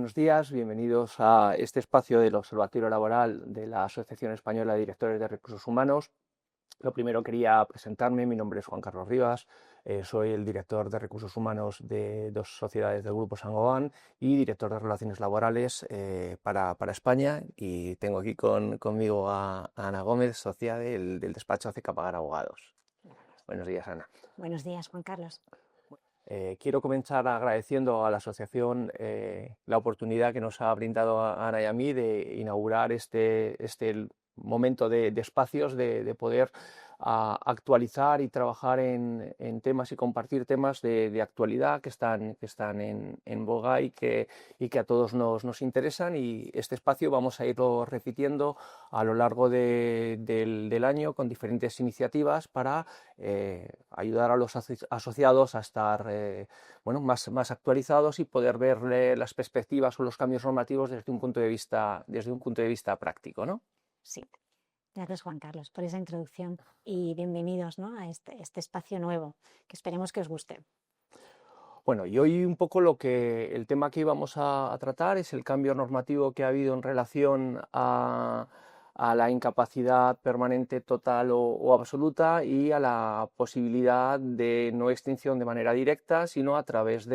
buenos días, bienvenidos a este espacio del Observatorio Laboral de la Asociación Española de Directores de Recursos Humanos. Lo primero quería presentarme, mi nombre es Juan Carlos Rivas, soy el director de Recursos Humanos de dos sociedades del Grupo Saint-Gobain y director de Relaciones Laborales para España, y tengo aquí conmigo a Ana Gómez, socia del despacho ACK Pagar Abogados. Buenos días, Ana. Buenos días, Juan Carlos. Quiero comenzar agradeciendo a la asociación la oportunidad que nos ha brindado a Ana y a mí de inaugurar este momento de espacios, de poder actualizar y trabajar en temas y compartir temas de actualidad que están en boga y que a todos nos interesan. Y este espacio vamos a irlo repitiendo a lo largo del año con diferentes iniciativas para ayudar a los asociados a estar más actualizados y poder ver las perspectivas o los cambios normativos desde un punto de vista práctico, ¿no? Sí, gracias, Juan Carlos, por esa introducción y bienvenidos, ¿no?, a este espacio nuevo, que esperemos que os guste. Bueno, y hoy un poco el tema que íbamos a tratar es el cambio normativo que ha habido en relación a la incapacidad permanente total o absoluta, y a la posibilidad de no extinción de manera directa, sino a través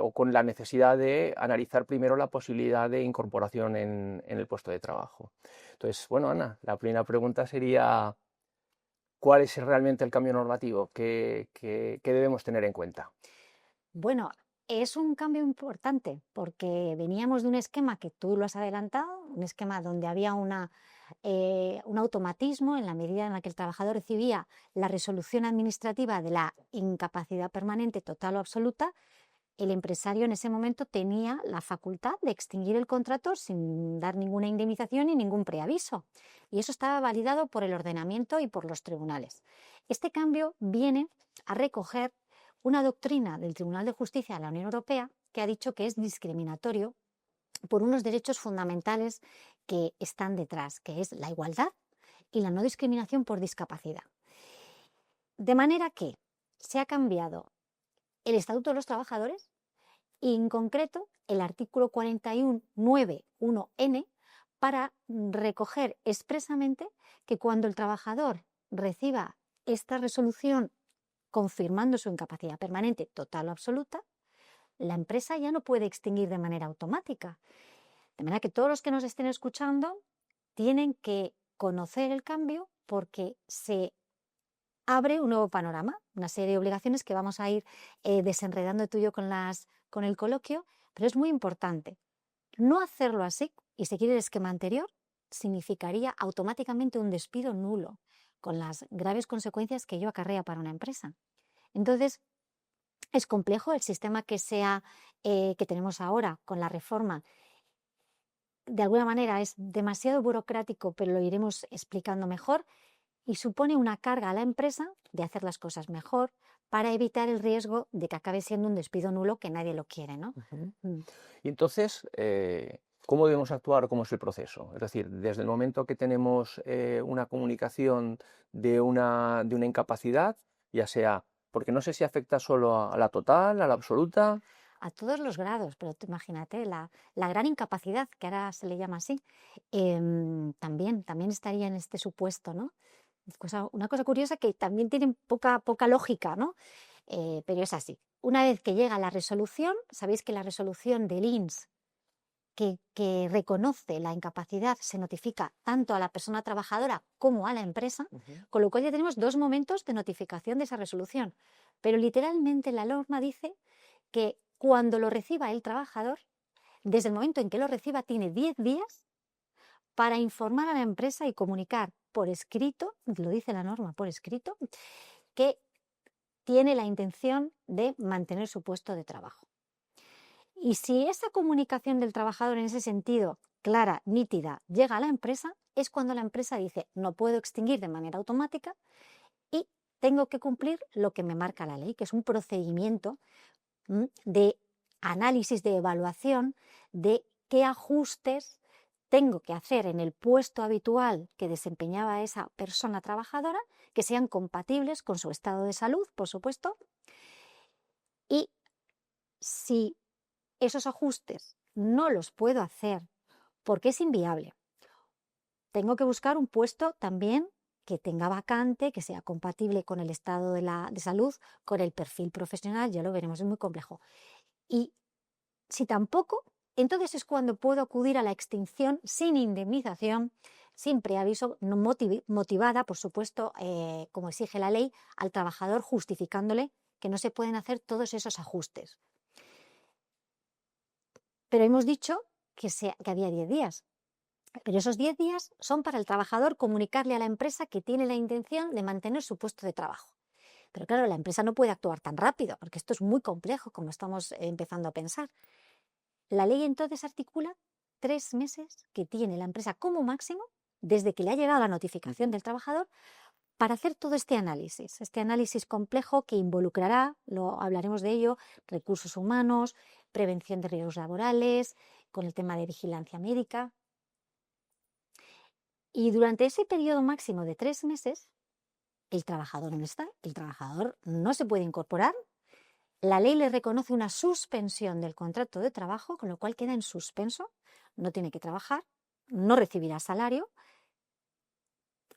o con la necesidad de analizar primero la posibilidad de incorporación en el puesto de trabajo. Entonces, bueno, Ana, la primera pregunta sería: ¿cuál es realmente el cambio normativo que debemos tener en cuenta? Bueno, es un cambio importante porque veníamos de un esquema que tú lo has adelantado, un esquema donde había un automatismo en la medida en la que el trabajador recibía la resolución administrativa de la incapacidad permanente total o absoluta. El empresario en ese momento tenía la facultad de extinguir el contrato sin dar ninguna indemnización ni ningún preaviso. Y eso estaba validado por el ordenamiento y por los tribunales. Este cambio viene a recoger una doctrina del Tribunal de Justicia de la Unión Europea que ha dicho que es discriminatorio por unos derechos fundamentales que están detrás, que es la igualdad y la no discriminación por discapacidad. De manera que se ha cambiado el Estatuto de los Trabajadores, y en concreto el artículo 41.9.1n, para recoger expresamente que cuando el trabajador reciba esta resolución confirmando su incapacidad permanente total o absoluta, la empresa ya no puede extinguir de manera automática. De manera que todos los que nos estén escuchando tienen que conocer el cambio, porque se abre un nuevo panorama, una serie de obligaciones que vamos a ir desenredando tú y yo con el coloquio, pero es muy importante. No hacerlo así y seguir el esquema anterior significaría automáticamente un despido nulo, con las graves consecuencias que ello acarrea para una empresa. Entonces, es complejo el sistema que tenemos ahora con la reforma. De alguna manera es demasiado burocrático, pero lo iremos explicando mejor, y supone una carga a la empresa de hacer las cosas mejor para evitar el riesgo de que acabe siendo un despido nulo, que nadie lo quiere, ¿no? Uh-huh. Y entonces, ¿cómo debemos actuar? ¿Cómo es el proceso? Es decir, desde el momento que tenemos una comunicación de una incapacidad, ya sea, porque no sé si afecta solo a la total, a la absoluta. A todos los grados, pero imagínate, la gran incapacidad, que ahora se le llama así, también estaría en este supuesto, ¿no? Una cosa curiosa que también tiene poca lógica, ¿no? Pero es así. Una vez que llega la resolución, sabéis que la resolución del INS que reconoce la incapacidad se notifica tanto a la persona trabajadora como a la empresa, con lo cual ya tenemos dos momentos de notificación de esa resolución. Pero literalmente la norma dice que cuando lo reciba el trabajador, desde el momento en que lo reciba, tiene 10 días para informar a la empresa y comunicar por escrito, lo dice la norma, por escrito, que tiene la intención de mantener su puesto de trabajo. Y si esa comunicación del trabajador en ese sentido, clara, nítida, llega a la empresa, es cuando la empresa dice: no puedo extinguir de manera automática y tengo que cumplir lo que me marca la ley, que es un procedimiento de análisis, de evaluación de qué ajustes tengo que hacer en el puesto habitual que desempeñaba esa persona trabajadora, que sean compatibles con su estado de salud, por supuesto. Y si esos ajustes no los puedo hacer porque es inviable. Tengo que buscar un puesto también que tenga vacante, que sea compatible con el estado de salud, con el perfil profesional, ya lo veremos, es muy complejo. Y si tampoco, entonces es cuando puedo acudir a la extinción sin indemnización, sin preaviso, no motivada, por supuesto, como exige la ley, al trabajador, justificándole que no se pueden hacer todos esos ajustes. Pero hemos dicho que había 10 días. Pero esos 10 días son para el trabajador comunicarle a la empresa que tiene la intención de mantener su puesto de trabajo. Pero claro, la empresa no puede actuar tan rápido, porque esto es muy complejo, como estamos empezando a pensar. La ley entonces articula 3 meses que tiene la empresa como máximo, desde que le ha llegado la notificación del trabajador, para hacer todo este análisis complejo que involucrará, hablaremos de ello, recursos humanos, prevención de riesgos laborales, con el tema de vigilancia médica. Y durante ese periodo máximo de 3 meses, el trabajador no está, el trabajador no se puede incorporar. La ley le reconoce una suspensión del contrato de trabajo, con lo cual queda en suspenso, no tiene que trabajar, no recibirá salario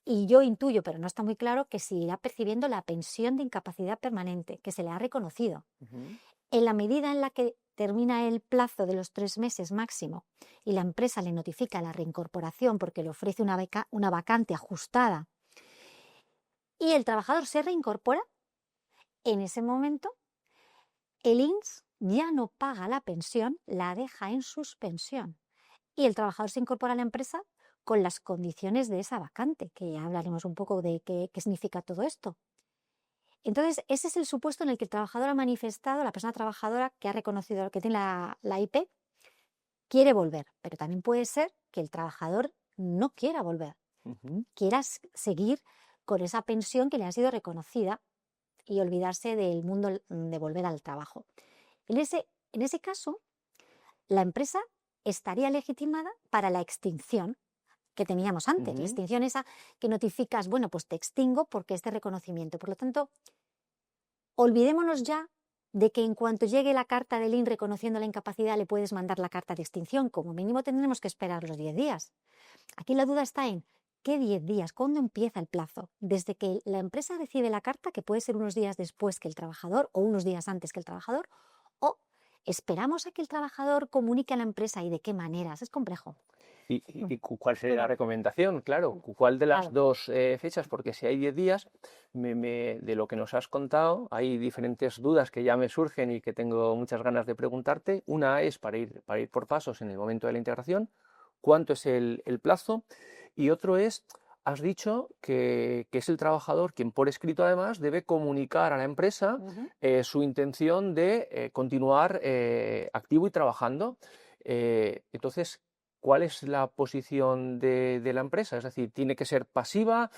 y yo intuyo, pero no está muy claro, que seguirá percibiendo la pensión de incapacidad permanente que se le ha reconocido. En la medida en la que termina el plazo de los 3 meses máximo y la empresa le notifica la reincorporación porque le ofrece una vacante ajustada y el trabajador se reincorpora, en ese momento el INS ya no paga la pensión, la deja en suspensión y el trabajador se incorpora a la empresa con las condiciones de esa vacante, que ya hablaremos un poco de qué significa todo esto. Entonces, ese es el supuesto en el que el trabajador ha manifestado, la persona trabajadora que ha reconocido que tiene la IP, quiere volver, pero también puede ser que el trabajador no quiera volver, quiera seguir con esa pensión que le ha sido reconocida y olvidarse del mundo de volver al trabajo. En ese caso, la empresa estaría legitimada para la extinción que teníamos antes, la extinción esa que notificas, bueno, pues te extingo porque es de reconocimiento. Por lo tanto, olvidémonos ya de que en cuanto llegue la carta del INS reconociendo la incapacidad le puedes mandar la carta de extinción. Como mínimo tendremos que esperar los 10 días. Aquí la duda está en ¿qué 10 días? ¿Cuándo empieza el plazo? Desde que la empresa recibe la carta, que puede ser unos días después que el trabajador o unos días antes que el trabajador, o esperamos a que el trabajador comunique a la empresa y de qué maneras. Es complejo. ¿Y cuál sería la recomendación? Claro, ¿cuál de las dos fechas? Porque si hay 10 días, de lo que nos has contado, hay diferentes dudas que ya me surgen y que tengo muchas ganas de preguntarte. Una es para ir por pasos en el momento de la integración, ¿cuánto es el plazo? Y otro es, has dicho que es el trabajador quien por escrito además debe comunicar a la empresa su intención de continuar activo y trabajando. Entonces, ¿cuál es la posición de la empresa? Es decir, ¿tiene que ser pasiva?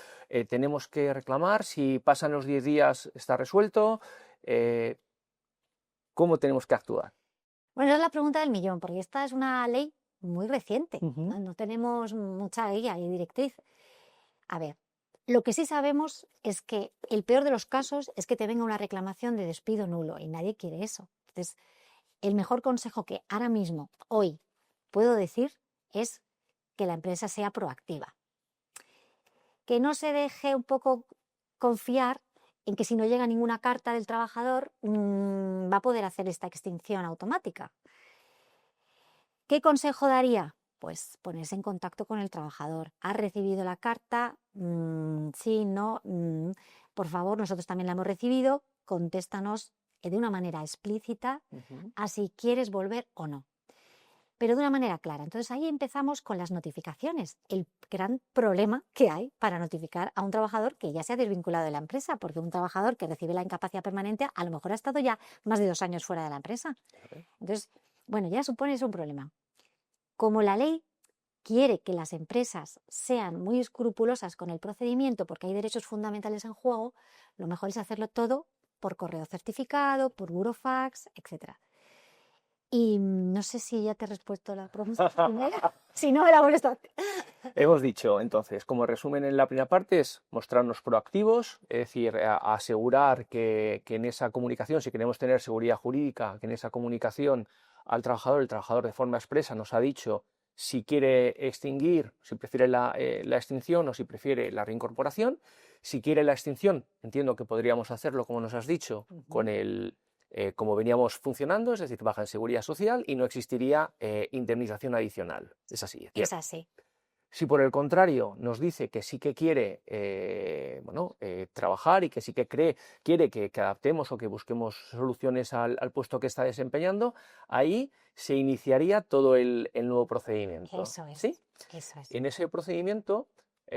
¿Tenemos que reclamar? Si pasan los 10 días, ¿está resuelto? ¿Cómo tenemos que actuar? Bueno, es la pregunta del millón, porque esta es una ley muy reciente, no tenemos mucha guía y directriz. A ver, lo que sí sabemos es que el peor de los casos es que te venga una reclamación de despido nulo y nadie quiere eso. Entonces, el mejor consejo que ahora mismo, hoy, puedo decir es que la empresa sea proactiva. Que no se deje un poco confiar en que si no llega ninguna carta del trabajador va a poder hacer esta extinción automática. ¿Qué consejo daría? Pues ponerse en contacto con el trabajador. ¿Has recibido la carta? Sí, no. Por favor, nosotros también la hemos recibido. Contéstanos de una manera explícita a si quieres volver o no, pero de una manera clara. Entonces ahí empezamos con las notificaciones, el gran problema que hay para notificar a un trabajador que ya se ha desvinculado de la empresa, porque un trabajador que recibe la incapacidad permanente a lo mejor ha estado ya más de 2 años fuera de la empresa. Entonces, bueno, ya supone eso un problema. Como la ley quiere que las empresas sean muy escrupulosas con el procedimiento porque hay derechos fundamentales en juego, lo mejor es hacerlo todo por correo certificado, por burofax, etc. Y no sé si ya te he respuesto la pregunta primera. Si no, me la vuelves a hacer. Hemos dicho, entonces, como resumen en la primera parte es mostrarnos proactivos, es decir, asegurar que en esa comunicación, si queremos tener seguridad jurídica, que en esa comunicación al trabajador, el trabajador de forma expresa nos ha dicho si quiere extinguir, si prefiere la extinción o si prefiere la reincorporación. Si quiere la extinción, entiendo que podríamos hacerlo, como nos has dicho, con como veníamos funcionando, es decir, baja en seguridad social y no existiría indemnización adicional. Es así, es Es cierto. así. Si por el contrario nos dice que sí que quiere trabajar y que sí que quiere que adaptemos o que busquemos soluciones al puesto que está desempeñando, ahí se iniciaría todo el nuevo procedimiento. Eso ¿Sí? es. Eso es. En ese procedimiento,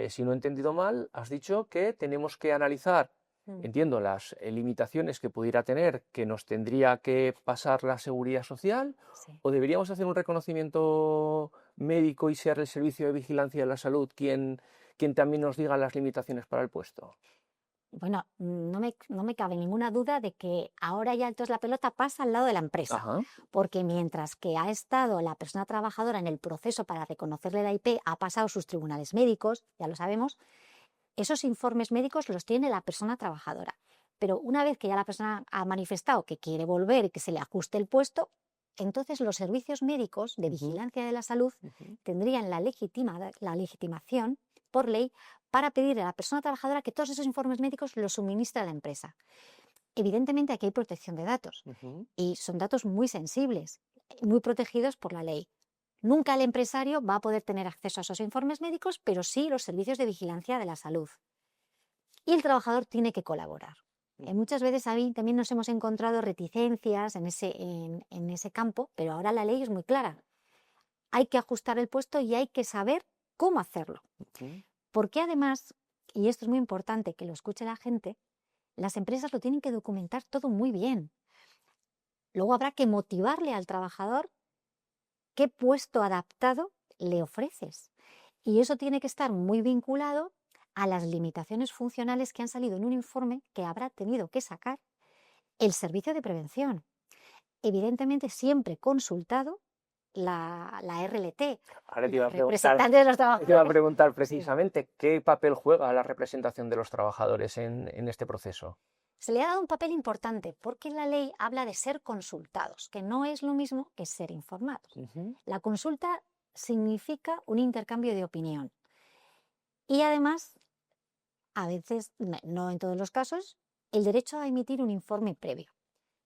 si no he entendido mal, has dicho que tenemos que analizar, Mm, entiendo, las limitaciones que pudiera tener, que nos tendría que pasar la seguridad social, sí. o deberíamos hacer un reconocimiento médico y ser el Servicio de Vigilancia de la Salud quien también nos diga las limitaciones para el puesto. Bueno, no me cabe ninguna duda de que ahora ya entonces la pelota pasa al lado de la empresa, Ajá. porque mientras que ha estado la persona trabajadora en el proceso para reconocerle la IP, ha pasado sus tribunales médicos, ya lo sabemos, esos informes médicos los tiene la persona trabajadora. Pero una vez que ya la persona ha manifestado que quiere volver y que se le ajuste el puesto, entonces los servicios médicos de Ujú, vigilancia de la salud ujú, tendrían la legitimación por ley para pedirle a la persona trabajadora que todos esos informes médicos los suministre a la empresa. Evidentemente aquí hay protección de datos ujú. y son datos muy sensibles, muy protegidos por la ley. Nunca el empresario va a poder tener acceso a esos informes médicos, pero sí los servicios de vigilancia de la salud. Y el trabajador tiene que colaborar. Muchas veces ahí también nos hemos encontrado reticencias en ese campo, pero ahora la ley es muy clara. Hay que ajustar el puesto y hay que saber cómo hacerlo. Ujú. Porque además, y esto es muy importante que lo escuche la gente, las empresas lo tienen que documentar todo muy bien. Luego habrá que motivarle al trabajador qué puesto adaptado le ofreces. Y eso tiene que estar muy vinculado a las limitaciones funcionales que han salido en un informe que habrá tenido que sacar el servicio de prevención. Evidentemente siempre consultado la RLT, Ahora la representante de los te iba a trabajadores. preguntar Sí. precisamente qué papel juega la representación de los trabajadores en este proceso. Se le ha dado un papel importante porque la ley habla de ser consultados, que no es lo mismo que ser informados. Ujú. La consulta significa un intercambio de opinión y además, a veces, no en todos los casos, el derecho a emitir un informe previo,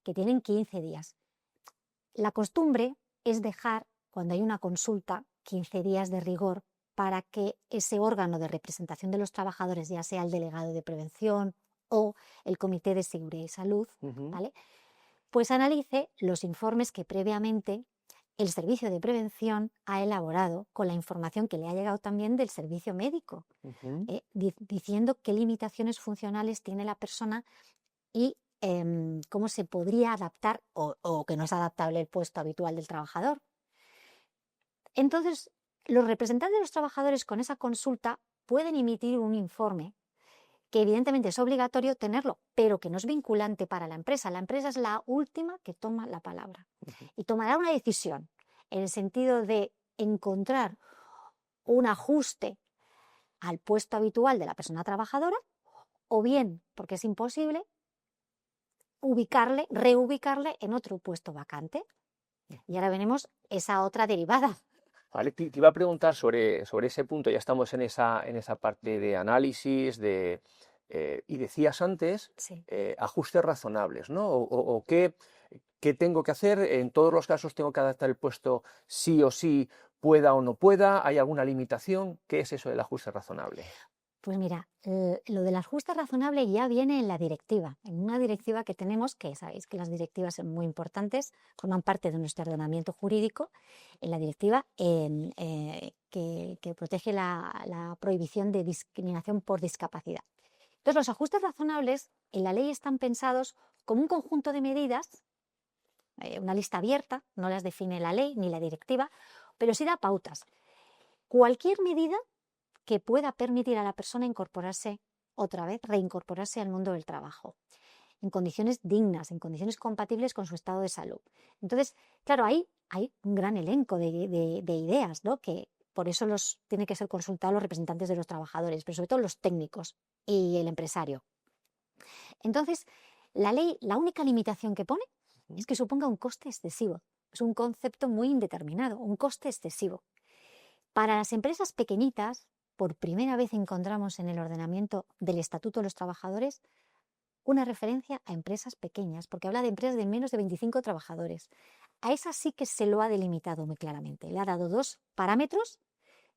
que tienen 15 días. La costumbre es dejar, cuando hay una consulta, 15 días de rigor para que ese órgano de representación de los trabajadores, ya sea el delegado de prevención o el Comité de Seguridad y Salud, Ujú, ¿vale?, pues analice los informes que previamente el servicio de prevención ha elaborado con la información que le ha llegado también del servicio médico, ujú. diciendo qué limitaciones funcionales tiene la persona y cómo se podría adaptar o que no es adaptable el puesto habitual del trabajador. Entonces, los representantes de los trabajadores con esa consulta pueden emitir un informe que evidentemente es obligatorio tenerlo, pero que no es vinculante para la empresa. La empresa es la última que toma la palabra y tomará una decisión en el sentido de encontrar un ajuste al puesto habitual de la persona trabajadora o bien, porque es imposible, reubicarle en otro puesto vacante. Y ahora veremos esa otra derivada. Vale, te iba a preguntar sobre ese punto, ya estamos en esa parte de análisis, y decías antes Sí. ajustes razonables, ¿no? O qué tengo que hacer, en todos los casos tengo que adaptar el puesto sí o sí, pueda o no pueda, ¿hay alguna limitación? ¿Qué es eso del ajuste razonable? Pues mira, lo del ajuste razonable ya viene en la directiva, en una directiva que tenemos, que sabéis que las directivas son muy importantes, forman parte de nuestro ordenamiento jurídico, en la directiva que protege la prohibición de discriminación por discapacidad. Entonces, los ajustes razonables en la ley están pensados como un conjunto de medidas, una lista abierta, no las define la ley ni la directiva, pero sí da pautas. Cualquier medida que pueda permitir a la persona incorporarse otra vez, reincorporarse al mundo del trabajo. en condiciones dignas, en condiciones compatibles con su estado de salud. Entonces, claro, ahí hay un gran elenco de ideas, ¿no? Que por eso tiene que ser consultados los representantes de los trabajadores, pero sobre todo los técnicos y el empresario. Entonces, la ley, la única limitación que pone es que suponga un coste excesivo. Es un concepto muy indeterminado, un coste excesivo. Para las empresas pequeñitas, por primera vez encontramos en el ordenamiento del Estatuto de los Trabajadores una referencia a empresas pequeñas, porque habla de empresas de menos de 25 trabajadores. A esas sí que se lo ha delimitado muy claramente. Le ha dado 2 parámetros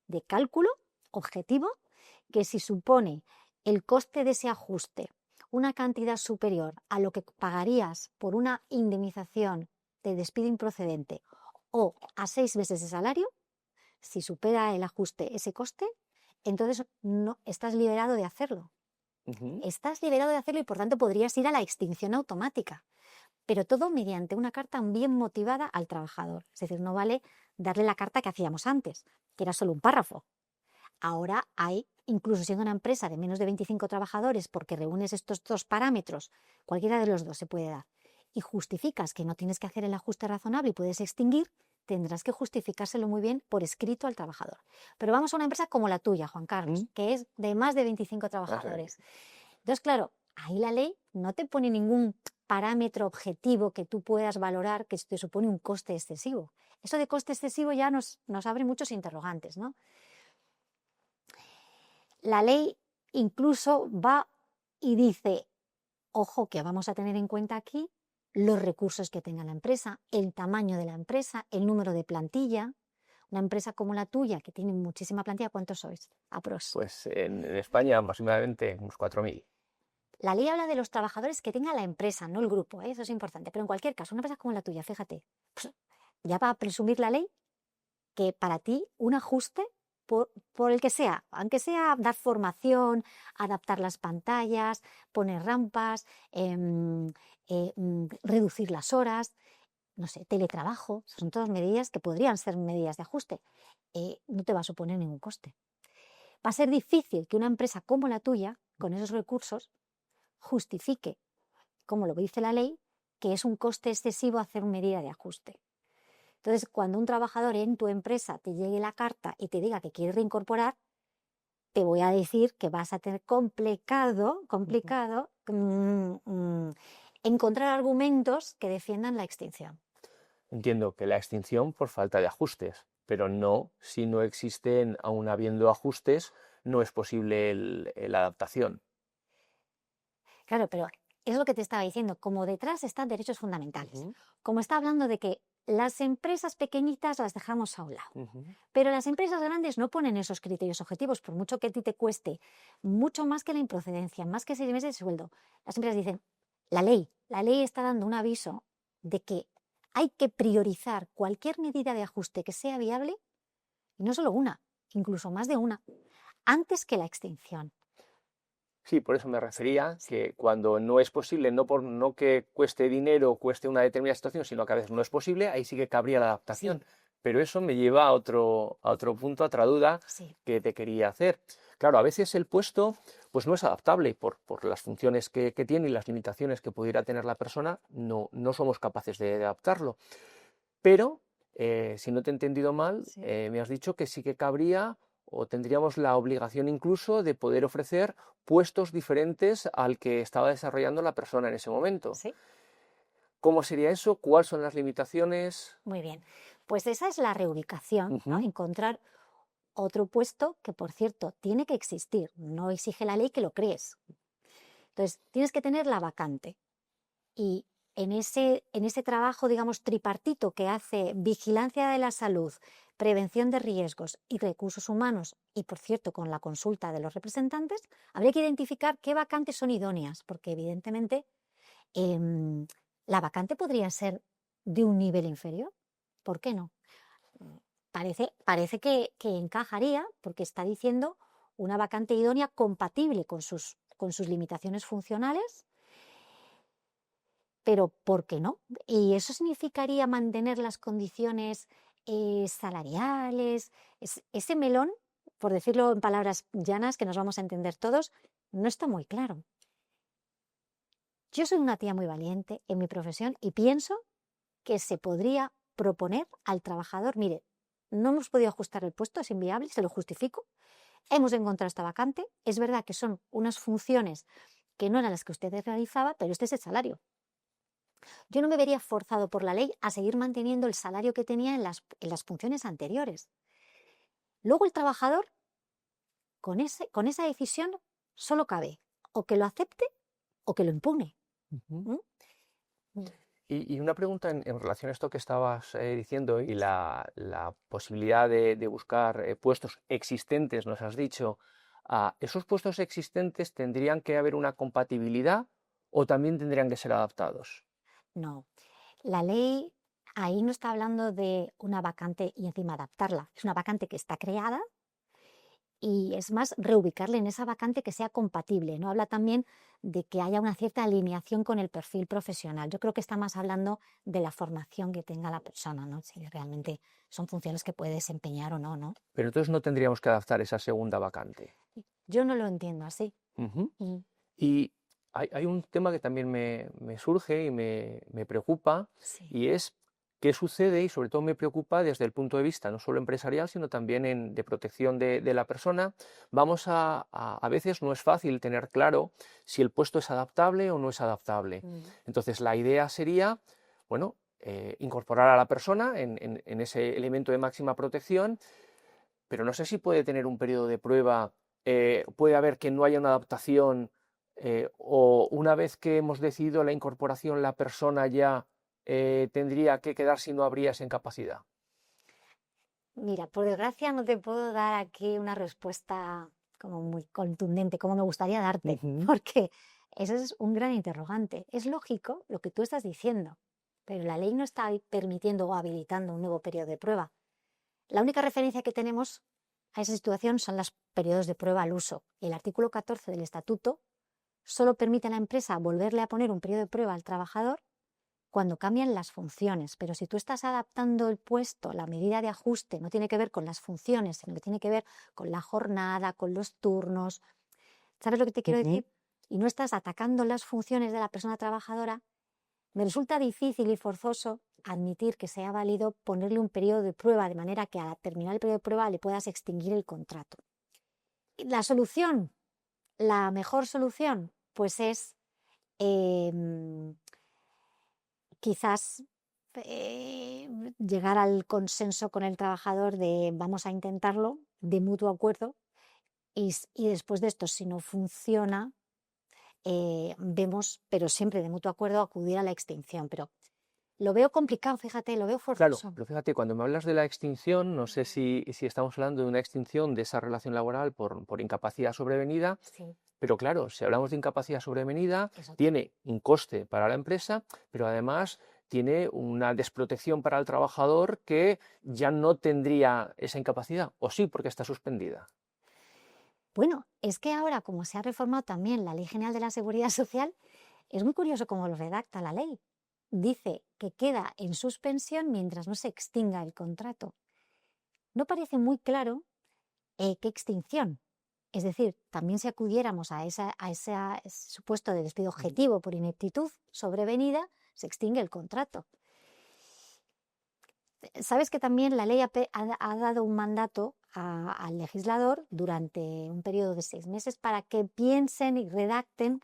de cálculo objetivo, que si supone el coste de ese ajuste una cantidad superior a lo que pagarías por una indemnización de despido improcedente o a 6 meses de salario, si supera el ajuste ese coste, entonces no estás liberado de hacerlo. Estás liberado de hacerlo y por tanto podrías ir a la extinción automática. Pero todo mediante una carta bien motivada al trabajador. Es decir, no vale darle la carta que hacíamos antes, que era solo un párrafo. Ahora hay, incluso siendo una empresa de menos de 25 trabajadores, porque reúnes estos 2 parámetros, cualquiera de los 2 se puede dar, y justificas que no tienes que hacer el ajuste razonable y puedes extinguir, tendrás que justificárselo muy bien por escrito al trabajador. Pero vamos a una empresa como la tuya, Juan Carlos, que es de más de 25 trabajadores. Entonces, claro, ahí la ley no te pone ningún parámetro objetivo que tú puedas valorar que te supone un coste excesivo. Eso de coste excesivo ya nos abre muchos interrogantes, ¿no? La ley incluso va y dice, ojo, que vamos a tener en cuenta aquí los recursos que tenga la empresa, el tamaño de la empresa, el número de plantilla. Una empresa como la tuya, que tiene muchísima plantilla, ¿cuántos sois? Aprox. Pues en España aproximadamente unos 4.000. La ley habla de los trabajadores que tenga la empresa, no el grupo, ¿eh? Eso es importante. Pero en cualquier caso, una empresa como la tuya, fíjate, pues, ya va a presumir la ley que para ti un ajuste por el que sea, aunque sea dar formación, adaptar las pantallas, poner rampas, reducir las horas, no sé, teletrabajo, son todas medidas que podrían ser medidas de ajuste, no te va a suponer ningún coste. Va a ser difícil que una empresa como la tuya, con esos recursos, justifique, como lo dice la ley, que es un coste excesivo hacer una medida de ajuste. Entonces, cuando un trabajador en tu empresa te llegue la carta y te diga que quiere reincorporar, te voy a decir que vas a tener complicado encontrar argumentos que defiendan la extinción. Entiendo que la extinción por falta de ajustes, pero no si no existen, aun habiendo ajustes, no es posible la adaptación. Claro, pero es lo que te estaba diciendo, como detrás están derechos fundamentales, como está hablando de que las empresas pequeñitas las dejamos a un lado, pero las empresas grandes no ponen esos criterios objetivos, por mucho que a ti te cueste mucho más que la improcedencia, más que 6 meses de sueldo. Las empresas dicen, la ley está dando un aviso de que hay que priorizar cualquier medida de ajuste que sea viable, y no solo una, incluso más de una, antes que la extinción. Sí, por eso me refería que cuando no es posible, no que cueste dinero, cueste una determinada situación, sino que a veces no es posible, ahí sí que cabría la adaptación. Sí. Pero eso me lleva a otro punto, a otra duda que te quería hacer. Claro, a veces el puesto pues no es adaptable por las funciones que tiene y las limitaciones que pudiera tener la persona, no somos capaces de adaptarlo. Pero, si no te he entendido mal, me has dicho que sí que cabría o tendríamos la obligación incluso de poder ofrecer puestos diferentes al que estaba desarrollando la persona en ese momento. Sí. ¿Cómo sería eso? ¿Cuáles son las limitaciones? Muy bien, pues esa es la reubicación, ¿no? Encontrar otro puesto que, por cierto, tiene que existir, no exige la ley que lo crees. Entonces, tienes que tener la vacante y en ese trabajo, digamos, tripartito que hace vigilancia de la salud, prevención de riesgos y recursos humanos, y por cierto, con la consulta de los representantes, habría que identificar qué vacantes son idóneas, porque evidentemente la vacante podría ser de un nivel inferior. ¿Por qué no? Parece que encajaría, porque está diciendo una vacante idónea compatible con sus limitaciones funcionales, pero ¿por qué no? Y eso significaría mantener las condiciones salariales. Ese melón, por decirlo en palabras llanas que nos vamos a entender todos, no está muy claro. Yo soy una tía muy valiente en mi profesión y pienso que se podría proponer al trabajador, mire, no hemos podido ajustar el puesto, es inviable, se lo justifico, hemos encontrado esta vacante, es verdad que son unas funciones que no eran las que usted realizaba, pero este es el salario. Yo no me vería forzado por la ley a seguir manteniendo el salario que tenía en las funciones anteriores. Luego el trabajador, con esa decisión, solo cabe o que lo acepte o que lo impugne. Ujú. ¿Mm? Y una pregunta en relación a esto que estabas diciendo y la posibilidad de buscar puestos existentes, nos has dicho, ¿esos puestos existentes tendrían que haber una compatibilidad o también tendrían que ser adaptados? No, la ley ahí no está hablando de una vacante y encima adaptarla. Es una vacante que está creada y es más reubicarle en esa vacante que sea compatible, ¿no? Habla también de que haya una cierta alineación con el perfil profesional. Yo creo que está más hablando de la formación que tenga la persona, ¿no? Si realmente son funciones que puede desempeñar o no, ¿no? Pero entonces no tendríamos que adaptar esa segunda vacante. Yo no lo entiendo así. Ujú. Mm, Y hay un tema que también me surge y me preocupa, sí. y es qué sucede, y sobre todo me preocupa desde el punto de vista no solo empresarial, sino también de protección de la persona. A veces no es fácil tener claro si el puesto es adaptable o no es adaptable. Mm. Entonces la idea sería, bueno, incorporar a la persona en ese elemento de máxima protección, pero no sé si puede tener un periodo de prueba, puede haber que no haya una adaptación, o una vez que hemos decidido la incorporación, la persona ya tendría que quedar si no habría esa incapacidad. Mira, por desgracia no te puedo dar aquí una respuesta como muy contundente, como me gustaría darte, Ujú. porque ese es un gran interrogante. Es lógico lo que tú estás diciendo, pero la ley no está ahí permitiendo o habilitando un nuevo periodo de prueba. La única referencia que tenemos a esa situación son los periodos de prueba al uso. El artículo 14 del estatuto solo permite a la empresa volverle a poner un periodo de prueba al trabajador cuando cambian las funciones, pero si tú estás adaptando el puesto, la medida de ajuste no tiene que ver con las funciones, sino que tiene que ver con la jornada, con los turnos, ¿sabes lo que te quiero Ujú. decir? Y no estás atacando las funciones de la persona trabajadora, me resulta difícil y forzoso admitir que sea válido ponerle un periodo de prueba, de manera que al terminar el periodo de prueba le puedas extinguir el contrato. La solución, la mejor solución, pues es quizás llegar al consenso con el trabajador de vamos a intentarlo de mutuo acuerdo y después de esto, si no funciona, vemos, pero siempre de mutuo acuerdo, acudir a la extinción. Pero lo veo complicado, fíjate, lo veo Claro, forzoso. pero fíjate, cuando me hablas de la extinción, no sé si estamos hablando de una extinción de esa relación laboral por incapacidad sobrevenida. Sí, Pero claro, si hablamos de incapacidad sobrevenida, es otro. tiene un coste para la empresa, pero además tiene una desprotección para el trabajador que ya no tendría esa incapacidad, o sí, porque está suspendida. Bueno, es que ahora, como se ha reformado también la Ley General de la Seguridad Social, es muy curioso cómo lo redacta la ley. Dice que queda en suspensión mientras no se extinga el contrato. No parece muy claro qué extinción. Es decir, también si acudiéramos ese supuesto de despido objetivo por ineptitud sobrevenida, se extingue el contrato. Sabes que también la ley ha dado un mandato al legislador durante un periodo de 6 meses para que piensen y redacten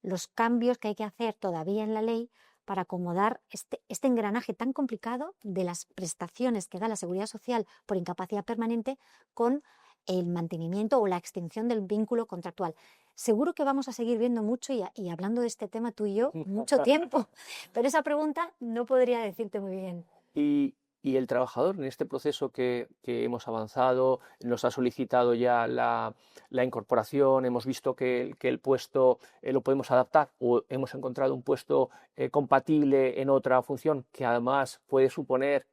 los cambios que hay que hacer todavía en la ley para acomodar este engranaje tan complicado de las prestaciones que da la Seguridad Social por incapacidad permanente con el mantenimiento o la extinción del vínculo contractual. Seguro que vamos a seguir viendo mucho y hablando de este tema tú y yo mucho tiempo, pero esa pregunta no podría decirte muy bien. Y el trabajador en este proceso que hemos avanzado, nos ha solicitado ya la incorporación, hemos visto que el puesto lo podemos adaptar o hemos encontrado un puesto compatible en otra función que además puede suponer,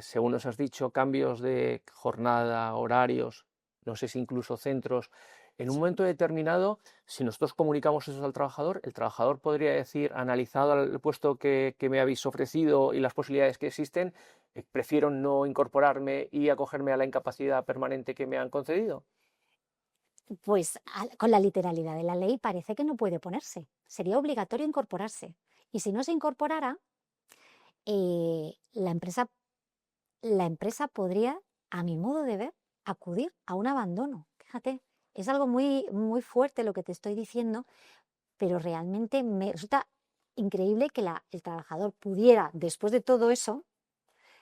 según nos has dicho, cambios de jornada, horarios, no sé si incluso centros. En un momento determinado, si nosotros comunicamos eso al trabajador, el trabajador podría decir, analizado el puesto que me habéis ofrecido y las posibilidades que existen, prefiero no incorporarme y acogerme a la incapacidad permanente que me han concedido. Pues con la literalidad de la ley parece que no puede ponerse. Sería obligatorio incorporarse. Y si no se incorporara, la empresa podría, a mi modo de ver, acudir a un abandono. Fíjate, es algo muy, muy fuerte lo que te estoy diciendo, pero realmente me resulta increíble que el trabajador pudiera, después de todo eso,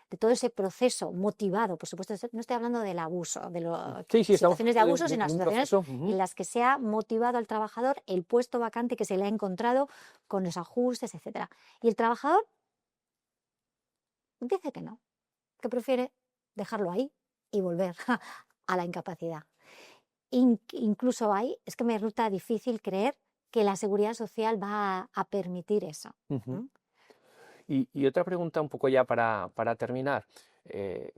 de todo ese proceso motivado, por supuesto, no estoy hablando del abuso, de Sí, sí, estamos situaciones de hablando abuso, sino de un situaciones proceso. en las que se ha motivado al trabajador el puesto vacante que se le ha encontrado con los ajustes, etcétera. Y el trabajador dice que no, que prefiere dejarlo ahí y volver a la incapacidad. Incluso ahí es que me resulta difícil creer que la seguridad social va a permitir eso. Ujú. Y otra pregunta un poco ya para terminar.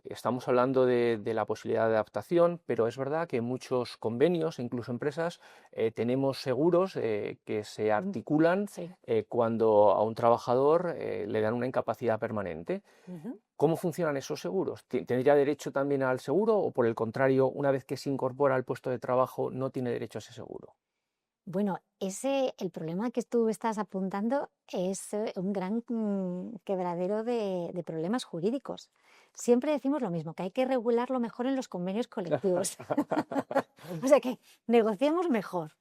Estamos hablando de la posibilidad de adaptación, pero es verdad que en muchos convenios, incluso empresas, tenemos seguros que se articulan Sí. cuando a un trabajador le dan una incapacidad permanente. Ujú. ¿Cómo funcionan esos seguros? ¿Tendría derecho también al seguro o por el contrario, una vez que se incorpora al puesto de trabajo, no tiene derecho a ese seguro? Bueno, el problema que tú estás apuntando es un gran quebradero de problemas jurídicos. Siempre decimos lo mismo, que hay que regularlo mejor en los convenios colectivos. O sea que negociemos mejor.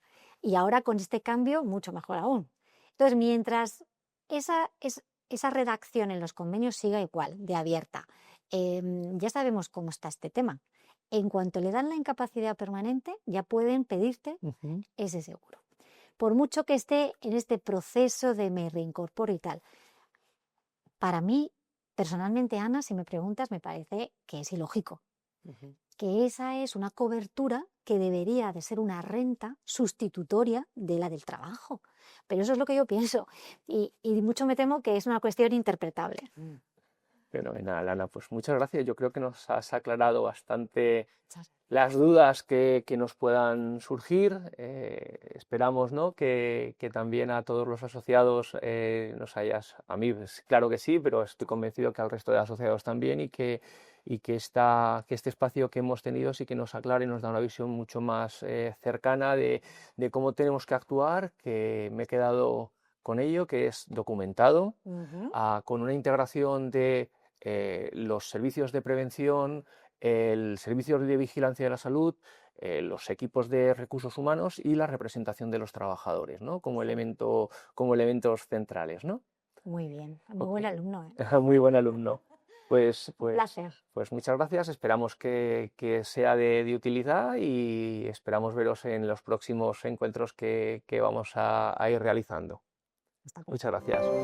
Y ahora con este cambio, mucho mejor aún. Entonces, mientras esa redacción en los convenios siga igual, de abierta, ya sabemos cómo está este tema. En cuanto le dan la incapacidad permanente, ya pueden pedirte Ujú. ese seguro. Por mucho que esté en este proceso de me reincorporo y tal. Para mí, personalmente, Ana, si me preguntas, me parece que es ilógico, Ujú. que esa es una cobertura que debería de ser una renta sustitutoria de la del trabajo. Pero eso es lo que yo pienso y mucho me temo que es una cuestión interpretable. Fenomenal, Ana. Pues muchas gracias. Yo creo que nos has aclarado bastante Muchas las dudas que nos puedan surgir. Esperamos, ¿no?, que también a todos los asociados a mí, pues, claro que sí, pero estoy convencido que al resto de asociados también que este espacio que hemos tenido sí que nos aclare y nos da una visión mucho más cercana de cómo tenemos que actuar, que me he quedado con ello, que es documentado, Ujú. con una integración de los servicios de prevención, el servicio de vigilancia de la salud, los equipos de recursos humanos y la representación de los trabajadores, ¿no?, Sí, como elementos centrales, ¿no? muy bien. Muy Ok. buen alumno, ¿eh? Muy buen alumno. Pues, Un pues, placer. pues muchas gracias. Esperamos que sea de utilidad y esperamos veros en los próximos encuentros que vamos a ir realizando. Hasta Muchas pronto. gracias.